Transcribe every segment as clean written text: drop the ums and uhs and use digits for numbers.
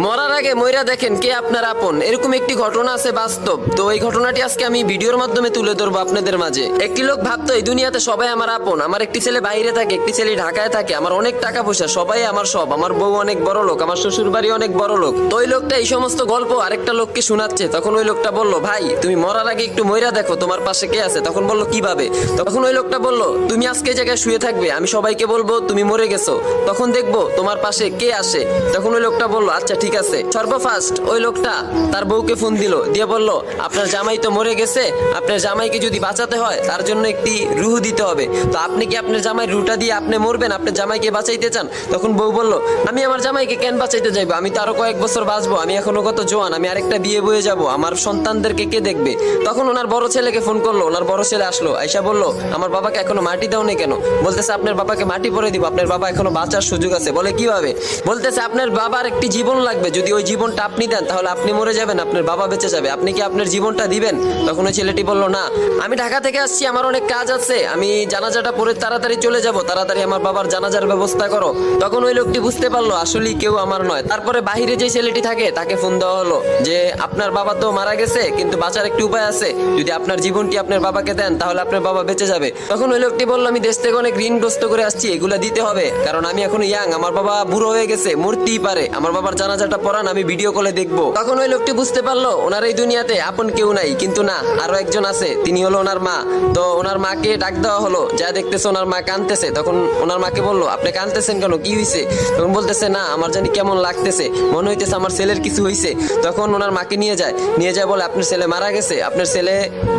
মরার আগে মইরা দেখেন কে আপনার আপন, এরকম একটি ঘটনা আছে বাস্তব। তো এই ঘটনাটি আজকে আমি ভিডিওর মাধ্যমে তুলে ধরবো আপনাদের মাঝে। একটি লোক ভাবতো এই দুনিয়াতে সবাই আমার আপন, আমার একটি ছেলে বাইরে থাকে, একটি ছেলে ঢাকায় থাকে, আমার অনেক টাকা পয়সা, সবাই আমার সব, আমার বউ অনেক বড় লোক, আমার শ্বশুর বাড়ি অনেক বড় লোক। তো ওই লোকটা এই সমস্ত গল্প আরেকটা লোককে শোনাচ্ছে। তখন ওই লোকটা বললো, ভাই তুমি মরার আগে একটু মইরা দেখো তোমার পাশে কে আছে। তখন বললো, কিভাবে? তখন ওই লোকটা বললো, তুমি আজকে এই জায়গায় শুয়ে থাকবে, আমি সবাইকে বলবো তুমি মরে গেছো, তখন দেখবো তোমার পাশে কে আসে। তখন ওই লোকটা বললো, আচ্ছা ঠিক আছে। সর্বফার্স্ট ওই লোকটা তার বউকে ফোন দিল, দিয়ে বলল, আপনার জামাই তো মরে গেছে, আপনার জামাইকে যদি বাঁচাতে হয় তার জন্য একটি রুহ দিতে হবে, তো আপনি কি আপনার জামাই রুহটা দিয়ে আপনি মরবেন, আপনার জামাইকে বাঁচাইতে চান? তখন বউ বলল, আমি আমার জামাইকে কেন বাঁচাইতে যাইবো, আমি তো আরো কয়েক বছর বাঁচবো, আমি এখনো কত জোয়ান, আমি আরেকটা বিয়ে বয়ে যাব, আমার সন্তানদেরকে কে দেখবে? তখন ওনার বড় ছেলেকে ফোন করলো, ওনার বড় ছেলে আসলো, আইসা বললো, আমার বাবাকে এখনো মাটি দাও নেই কেন? বলতেছে, আপনার বাবাকে মাটি পরে দিব, আপনার বাবা এখনো বাঁচার সুযোগ আছে। বলে, কিভাবে? বলতেছে, আপনার বাবার একটি জীবন লাগবে, যদি ওই জীবনটা আপনি দেন তাহলে আপনি মরে যাবেন, আপনার বাবা বেঁচে যাবে, আপনি কি আপনার জীবনটা দিবেন? তখন ওই ছেলেটি বললো, না, আমি ঢাকা থেকে আসছি, আমার অনেক কাজ আছে, আমি জানাজাটা পরে তাড়াতাড়ি চলে যাব, তাড়াতাড়ি আমার বাবার জানাজার ব্যবস্থা করো। তখন ওই লোকটি বুঝতে পারলো আসলেই কেউ আমার নয়। তারপরে বাহিরে যে ছেলেটি থাকে তাকে ফোন দেওয়া হলো যে, আপনার বাবা তো মারা গেছে, কিন্তু বাঁচার একটি উপায় আছে, যদি আপনার জীবনটি আপনার বাবাকে দেন তাহলে আপনার বাবা বেঁচে যাবে। তখন ওই লোকটি বললো, আমি দেশ থেকে অনেক ঋণগ্রস্ত করে আসছি, এগুলা দিতে হবে, কারণ আমি এখন ইয়াং, আমার বাবা বুড়ো হয়ে গেছে, মরতেই পারে, আমার বাবার জানাজাটা পড়ান, আমি ভিডিও কলে দেখবো। তখন ওই লোকটি বুঝতে পারলো ওনার এই দুনিয়াতে আপন কেউ নাই, কিন্তু না, আরো একজন আছে, তিনি হলো ওনার মা। তো ওনার মাকে ডাক দেওয়া হলো, যা দেখতেছে ওনার মা কাঁদতেছে। তখন ওনার মাকে বললো, আপনি কাঁদতেছেন কেন, কি হয়েছে? তখন বলতেছে, না, আমার জানি কেমন লাগতেছে, মনে হইতেছে আমার ছেলের কিছু হয়েছে। তখন ওনার মাকে নিয়ে যায় বলে, আপনার ছেলে মারা গেছে, আপনার ছেলে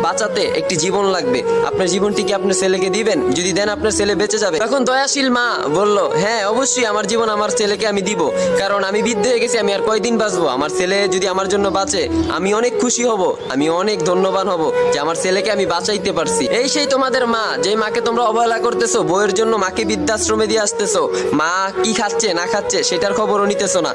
বাঁচাতে একটি জীবন লাগবে, আপনার জীবনটি কি আপনার ছেলেকে দিবেন? যদি দেন আপনার ছেলে বেঁচে যাবে। তখন দয়াশীল মা বলল, হ্যাঁ অবশ্যই আমার জীবন আমার ছেলেকে আমি দিব, কারণ আমি বৃদ্ধ হয়ে গেছি, আমি আর কয়দিন বাঁচবো, আমার ছেলে যদি আমার জন্য বাঁচে আমি অনেক খুশি হব, আমি অনেক ধন্যবান হব যে আমার ছেলেকে আমি বাঁচাইতে পারছি। এই সেই তোমাদের মা, যে মাকে তোমরা অবহেলা করতেছো, বউয়ের জন্য মাকে বৃদ্ধাশ্রমে দিয়ে আসতেছো, মা কি খাচ্ছে না খাচ্ছে সেটার খবরও নিতেছো না।